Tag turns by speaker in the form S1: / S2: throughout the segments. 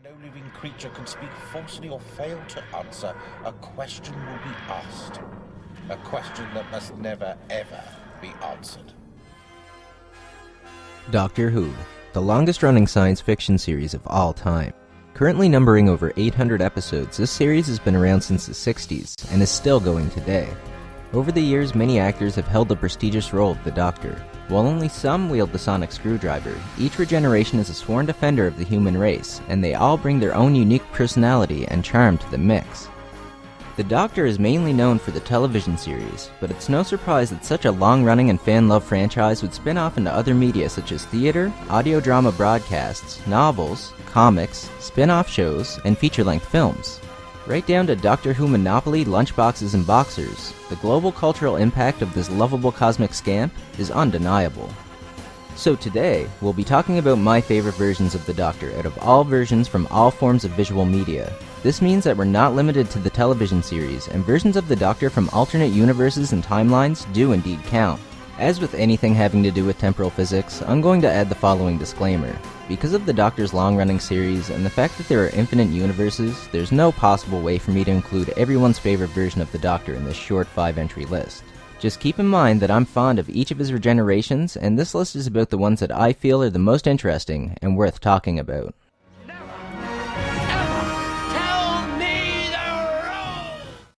S1: No living creature can speak falsely or fail to answer. A question will be asked. A question that must never, ever be answered.
S2: Doctor Who, the longest-running science fiction series of all time. Currently numbering over 800 episodes, this series has been around since the 60s, and is still going today. Over the years, many actors have held the prestigious role of the Doctor. While only some wield the sonic screwdriver, each regeneration is a sworn defender of the human race, and they all bring their own unique personality and charm to the mix. The Doctor is mainly known for the television series, but it's no surprise that such a long-running and fan-loved franchise would spin off into other media such as theater, audio drama broadcasts, novels, comics, spin-off shows, and feature-length films. Right down to Doctor Who Monopoly, lunchboxes, and boxers, the global cultural impact of this lovable cosmic scamp is undeniable. So today, we'll be talking about my favorite versions of the Doctor out of all versions from all forms of visual media. This means that we're not limited to the television series, and versions of the Doctor from alternate universes and timelines do indeed count. As with anything having to do with temporal physics, I'm going to add the following disclaimer. Because of the Doctor's long-running series and the fact that there are infinite universes, there's no possible way for me to include everyone's favorite version of the Doctor in this short 5-entry list. Just keep in mind that I'm fond of each of his regenerations, and this list is about the ones that I feel are the most interesting and worth talking about.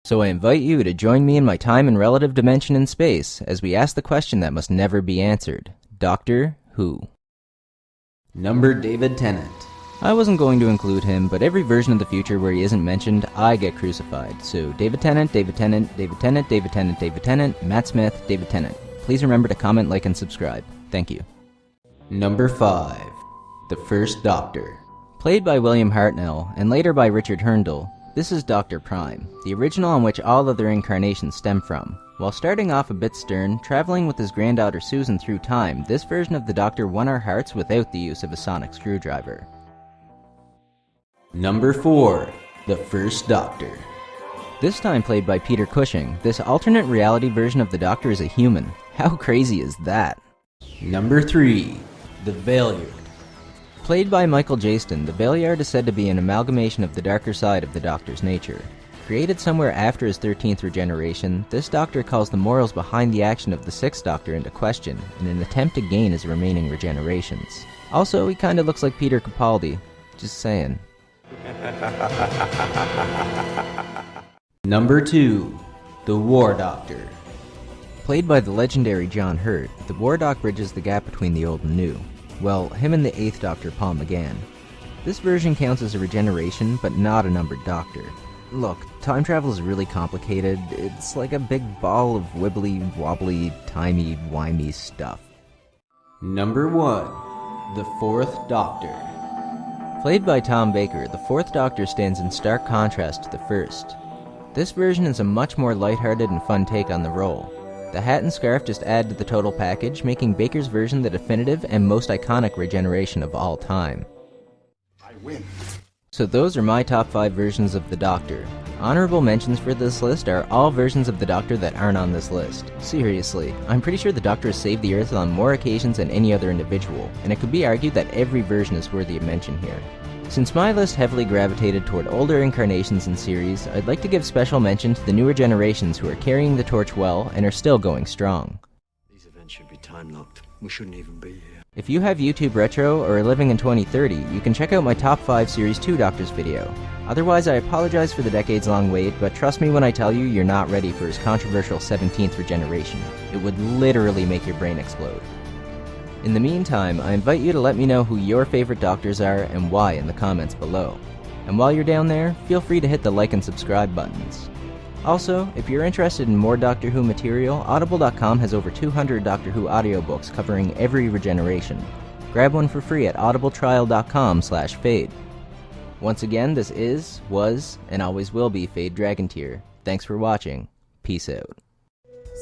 S2: So I invite you to join me in my time and relative dimension in space as we ask the question that must never be answered. Doctor Who.
S3: Number David Tennant.
S2: I wasn't going to include him, but every version of the future where he isn't mentioned, I get crucified. So David Tennant, David Tennant, David Tennant, David Tennant, David Tennant, Matt Smith, David Tennant. Please remember to comment, like, and subscribe. Thank you.
S3: Number 5. The First Doctor.
S2: Played by William Hartnell, and later by Richard Hurndalt, this is Dr. Prime, the original on which all other incarnations stem from. While starting off a bit stern, traveling with his granddaughter Susan through time, this version of the Doctor won our hearts without the use of a sonic screwdriver.
S3: Number 4. The First Doctor.
S2: This time played by Peter Cushing, this alternate reality version of the Doctor is a human. How crazy is that?
S3: Number 3. The Valeyard.
S2: Played by Michaėl Jayston, the Valeyard is said to be an amalgamation of the darker side of the Doctor's nature. Created somewhere after his 13th regeneration, this Doctor calls the morals behind the action of the 6th Doctor into question in an attempt to gain his remaining regenerations. Also, he kinda looks like Peter Capaldi. Just saying.
S3: Number 2. The War Doctor.
S2: Played by the legendary John Hurt, the War Doc bridges the gap between the old and new. Well, him and the 8th Doctor, Paul McGann. This version counts as a regeneration, but not a numbered Doctor. Look, time travel is really complicated. It's like a big ball of wibbly, wobbly, timey-wimey stuff.
S3: Number 1. The Fourth Doctor.
S2: Played by Tom Baker, the 4th Doctor stands in stark contrast to the 1st. This version is a much more lighthearted and fun take on the role. The hat and scarf just add to the total package, making Baker's version the definitive and most iconic regeneration of all time.
S1: I win.
S2: So those are my top 5 versions of the Doctor. Honorable mentions for this list are all versions of the Doctor that aren't on this list. Seriously, I'm pretty sure the Doctor has saved the Earth on more occasions than any other individual, and it could be argued that every version is worthy of mention here. Since my list heavily gravitated toward older incarnations in series, I'd like to give special mention to the newer generations who are carrying the torch well and are still going strong.
S4: These events should be time-locked. We shouldn't even be here.
S2: If you have YouTube Retro or are living in 2030, you can check out my Top 5 Series 2 Doctors video. Otherwise, I apologize for the decades-long wait, but trust me when I tell you you're not ready for his controversial 17th regeneration. It would literally make your brain explode. In the meantime, I invite you to let me know who your favorite Doctors are and why in the comments below. And while you're down there, feel free to hit the like and subscribe buttons. Also, if you're interested in more Doctor Who material, Audible.com has over 200 Doctor Who audiobooks covering every regeneration. Grab one for free at audibletrial.com/fade. Once again, this is, was, and always will be Fade Dragonteer. Thanks for watching. Peace out.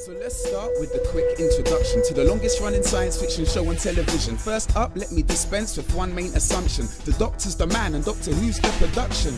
S5: So let's start with a quick introduction to the longest running science fiction show on television. First up, let me dispense with one main assumption. The Doctor's the man and Doctor Who's the production.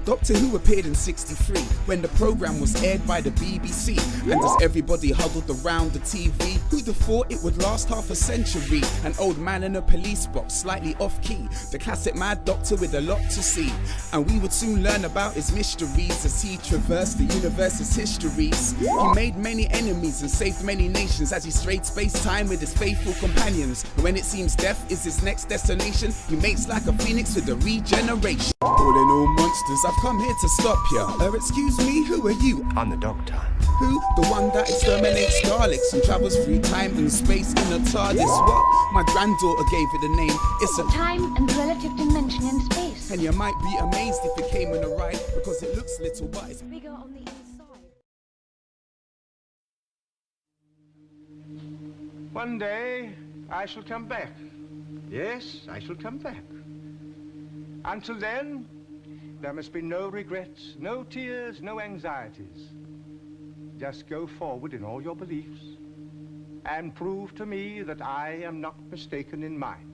S5: Doctor Who appeared in '63 when the programme was aired by the BBC. And as everybody huddled around the TV, who'd have thought it would last half a century? An old man in a police box, slightly off key. The classic Mad Doctor with a lot to see. And we would soon learn about his mysteries as he traversed the universe's histories. He made many enemies and saved many nations as he strayed space-time with his faithful companions. And when it seems death is his next destination, he mates like a phoenix with a regeneration. All in all monsters, I've come here to stop ya. Excuse me, who are you?
S6: I'm the Doctor.
S5: Who? The one that exterminates Daleks and travels through time and space in a TARDIS. What? My granddaughter gave it a name. It's a
S7: time and relative dimension in space.
S5: And you might be amazed if it came in a ride, because it looks little but it's
S7: Bigger on the inside.
S6: One day, I shall come back. Yes, I shall come back. Until then, there must be no regrets, no tears, no anxieties. Just go forward in all your beliefs and prove to me that I am not mistaken in mine.